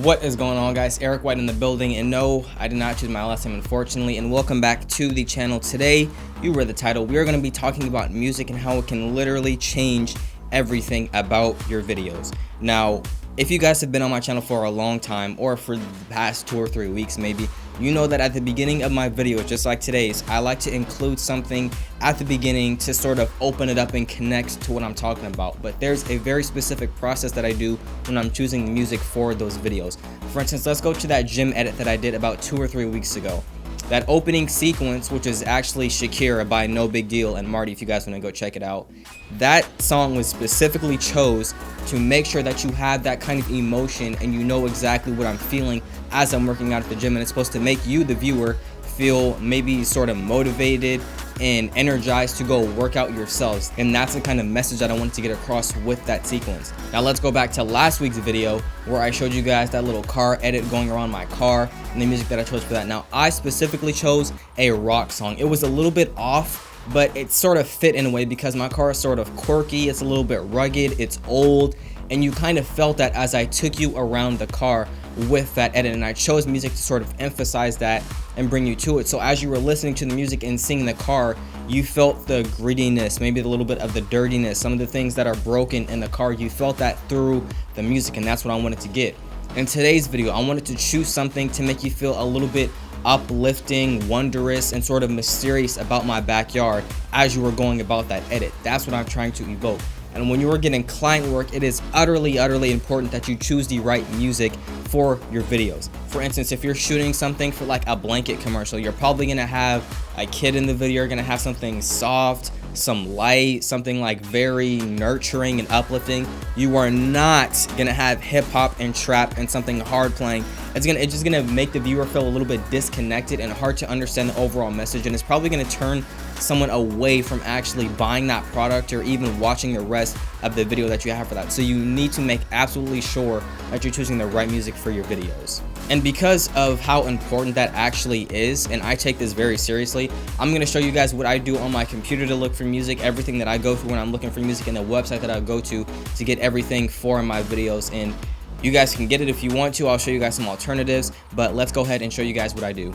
What is going on, guys? Eric White in the building, and no, I did not choose my last name, unfortunately. And welcome back to the channel. Today, you read the title, we are going to be talking about music and how it can literally change everything about your videos. Now, if you guys have been on my channel for a long time, or for the past 2 or 3 weeks maybe, you know that at the beginning of my videos, just like today's, I like to include something at the beginning to sort of open it up and connect to what I'm talking about. But there's a very specific process that I do when I'm choosing the music for those videos. For instance, let's go to that gym edit that I did about 2 or 3 weeks ago. That opening sequence, which is actually Shakira by No Big Deal and Marty, if you guys want to go check it out. That song was specifically chose to make sure that you have that kind of emotion and you know exactly what I'm feeling as I'm working out at the gym, and it's supposed to make you, the viewer, feel maybe sort of motivated and energized to go work out yourselves. And that's the kind of message that I wanted to get across with that sequence. Now let's go back to last week's video where I showed you guys that little car edit going around my car and the music that I chose for that. Now I specifically chose a rock song. It was a little bit off, but it sort of fit in a way because my car is sort of quirky, it's a little bit rugged, it's old, and you kind of felt that as I took you around the car with that edit, and I chose music to sort of emphasize that and bring you to it. So as you were listening to the music and seeing the car, you felt the grittiness, maybe a little bit of the dirtiness, some of the things that are broken in the car, you felt that through the music, and that's what I wanted to get. In today's video, I wanted to choose something to make you feel a little bit uplifting, wondrous, and sort of mysterious about my backyard as you were going about that edit. That's what I'm trying to evoke. And when you are getting client work, it is utterly important that you choose the right music for your videos. For instance, if you're shooting something for like a blanket commercial, you're probably gonna have a kid in the video, you're gonna have something soft, some light, something like very nurturing and uplifting. You are not gonna have hip hop and trap and something hard playing. It's just gonna make the viewer feel a little bit disconnected and hard to understand the overall message, and it's probably gonna turn someone away from actually buying that product or even watching the rest of the video that you have for that. So you need to make absolutely sure that you're choosing the right music for your videos. And because of how important that actually is, and I take this very seriously, I'm going to show you guys what I do on my computer to look for music, everything that I go through when I'm looking for music, and the website that I go to get everything for my videos. And you guys can get it if you want to. I'll show you guys some alternatives, but let's go ahead and show you guys what I do.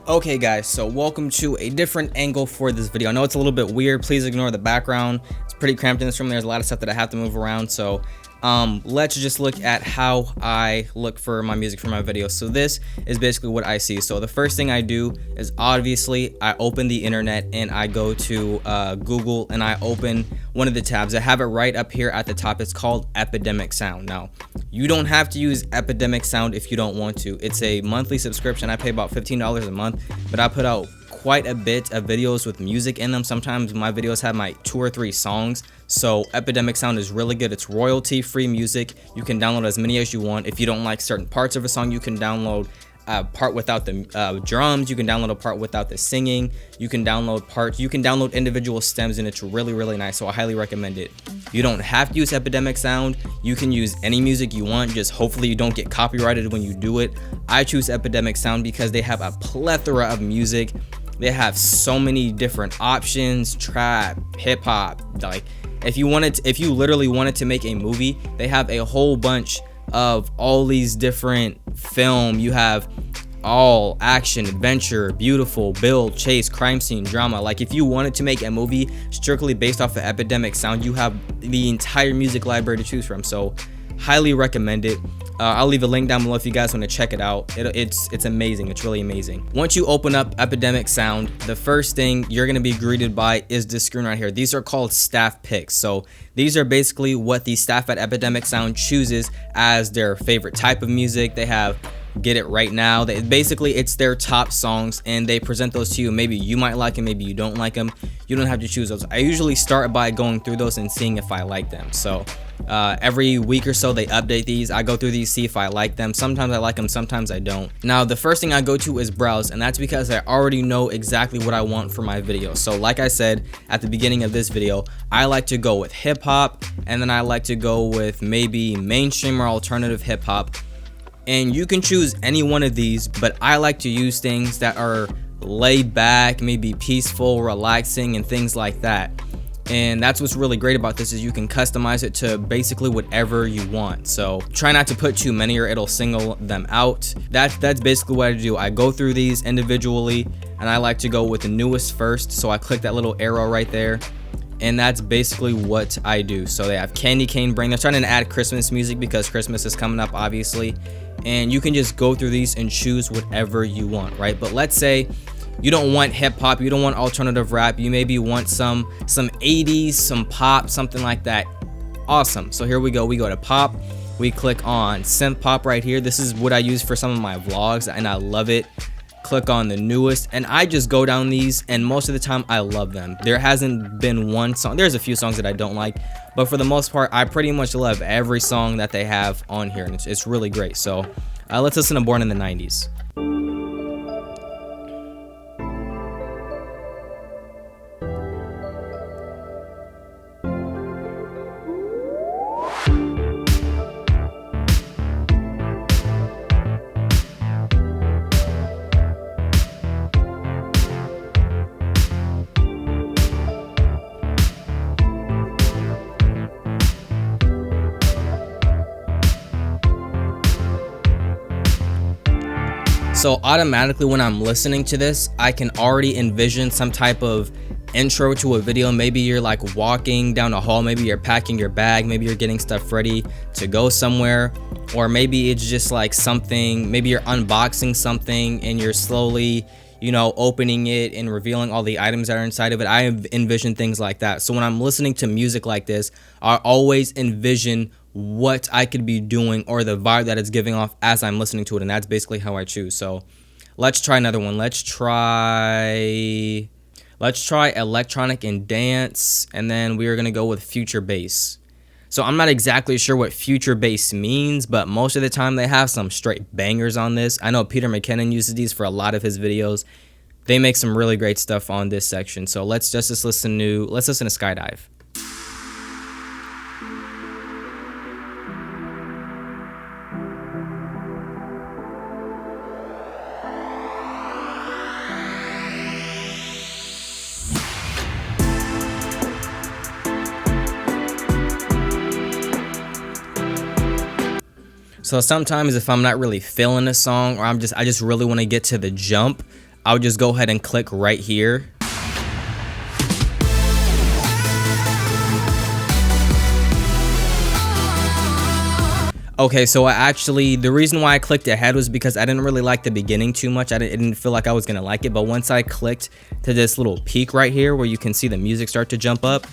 Okay guys, so welcome to a different angle for this video. I know it's a little bit weird, please ignore the background. It's pretty cramped in this room, there's a lot of stuff that I have to move around, so let's just look at how I look for my music for my videos. So this is basically what I see. So the first thing I do is obviously I open the internet and I go to Google and I open one of the tabs. I have it right up here at the top. It's called Epidemic Sound. Now, you don't have to use Epidemic Sound if you don't want to. It's a monthly subscription. I pay about $15 a month, but I put out quite a bit of videos with music in them. Sometimes my videos have my 2 or 3 songs. So Epidemic Sound is really good. It's royalty-free music. You can download as many as you want. If you don't like certain parts of a song, you can download a part without the drums. You can download a part without the singing. You can download parts. You can download individual stems, and it's really nice. So I highly recommend it. You don't have to use Epidemic Sound. You can use any music you want. Just hopefully you don't get copyrighted when you do it. I choose Epidemic Sound because they have a plethora of music. They have so many different options, trap, hip hop. Like if you literally wanted to make a movie, they have a whole bunch of all these different film. You have all action, adventure, beautiful, build, chase, crime scene, drama. Like if you wanted to make a movie strictly based off of Epidemic Sound, you have the entire music library to choose from. So highly recommend it. I'll leave a link down below if you guys want to check it out. It's amazing. It's really amazing. Once you open up Epidemic Sound, the first thing you're going to be greeted by is this screen right here. These are called staff picks. So these are basically what the staff at Epidemic Sound chooses as their favorite type of music. They have Get It Right Now. It's their top songs, and they present those to you. Maybe you might like them, maybe you don't like them. You don't have to choose those. I usually start by going through those and seeing if I like them. So every week or so they update these. I go through these, see if I like them. Sometimes I like them, sometimes I don't. Now the first thing I go to is browse, and that's because I already know exactly what I want for my video. So like I said at the beginning of this video, I like to go with hip hop, and then I like to go with maybe mainstream or alternative hip hop. And you can choose any one of these, but I like to use things that are laid back, maybe peaceful, relaxing, and things like that. And that's what's really great about this, is you can customize it to basically whatever you want. So try not to put too many or it'll single them out. That's basically what I do. I go through these individually and I like to go with the newest first. So I click that little arrow right there, and that's basically what I do. So they have Candy Cane Brain. They're trying to add Christmas music because Christmas is coming up, obviously. And you can just go through these and choose whatever you want, right? But let's say you don't want hip hop, you don't want alternative rap, you maybe want some 80s, some pop, something like that. Awesome. So here we go. We go to pop. We click on synth pop right here. This is what I use for some of my vlogs and I love it. Click on the newest and I just go down these, and most of the time I love them. There hasn't been one song, there's a few songs that I don't like, but for the most part I pretty much love every song that they have on here, and it's really great. So let's listen to Born in the 90s. So automatically when I'm listening to this, I can already envision some type of intro to a video. Maybe you're like walking down a hall, maybe you're packing your bag, maybe you're getting stuff ready to go somewhere, or maybe it's just like something, maybe you're unboxing something and you're slowly, you know, opening it and revealing all the items that are inside of it. I envision things like that. So when I'm listening to music like this, I always envision what I could be doing or the vibe that it's giving off as I'm listening to it, and that's basically how I choose. So let's try another one. Let's try electronic and dance, and then we are gonna go with future bass. So I'm not exactly sure what future bass means, but most of the time they have some straight bangers on this. I know Peter McKinnon uses these for a lot of his videos. They make some really great stuff on this section. So let's listen to Skydive. So sometimes if I'm not really feeling a song, or I just really want to get to the jump, I'll just go ahead and click right here. Okay, so the reason why I clicked ahead was because I didn't really like the beginning too much. It didn't feel like I was gonna like it, but once I clicked to this little peak right here where you can see the music start to jump up,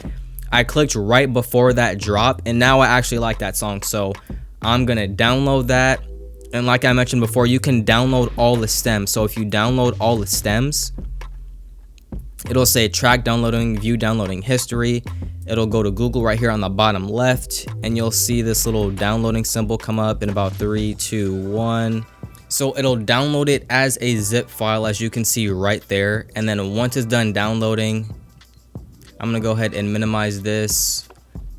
I clicked right before that drop, and now I actually like that song. So I'm gonna download that, and like I mentioned before, you can download all the stems. So if you download all the stems, it'll say track downloading, view downloading history. It'll go to Google right here on the bottom left, and you'll see this little downloading symbol come up in about 3, 2, 1. So it'll download it as a zip file, as you can see right there. And then once it's done downloading, I'm gonna go ahead and minimize this.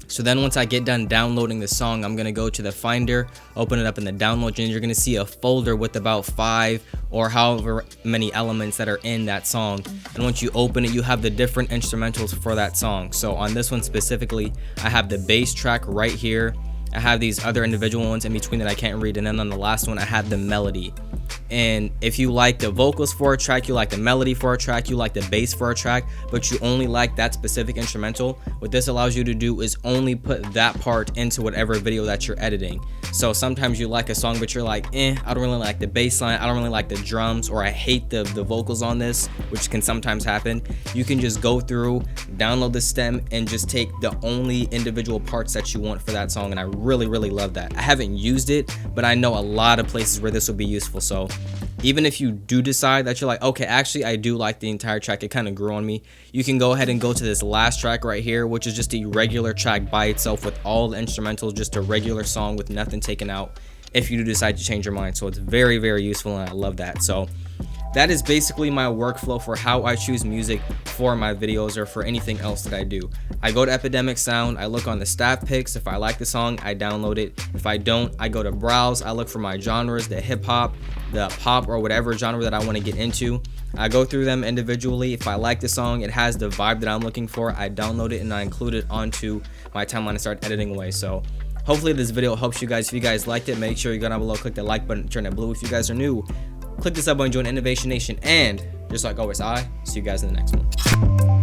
So then once I get done downloading the song, I'm gonna go to the Finder, open it up in the download, and you're gonna see a folder with about 5 or however many elements that are in that song. And once you open it, you have the different instrumentals for that song. So on this one specifically, I have the bass track right here. I have these other individual ones in between that I can't read, and then on the last one I have the melody. And if you like the vocals for a track, you like the melody for a track, you like the bass for a track, but you only like that specific instrumental, what this allows you to do is only put that part into whatever video that you're editing. So sometimes you like a song but you're like, I don't really like the bass line, I don't really like the drums, or I hate the vocals on this, which can sometimes happen. You can just go through, download the stem, and just take the only individual parts that you want for that song, and I really love that. I haven't used it, but I know a lot of places where this will be useful. So even if you do decide that you're like, okay, actually I do like the entire track, it kind of grew on me, you can go ahead and go to this last track right here, which is just a regular track by itself with all the instrumentals, just a regular song with nothing taken out, if you do decide to change your mind. So it's very useful, and I love that. So that is basically my workflow for how I choose music for my videos or for anything else that I do. I go to Epidemic Sound, I look on the staff picks. If I like the song, I download it. If I don't, I go to browse, I look for my genres, the hip hop, the pop, or whatever genre that I want to get into. I go through them individually. If I like the song, it has the vibe that I'm looking for, I download it and I include it onto my timeline and start editing away. So hopefully this video helps you guys. If you guys liked it, make sure you go down below, click the like button, turn it blue. If you guys are new, click the sub button, join Innovation Nation, and just like always, I see you guys in the next one.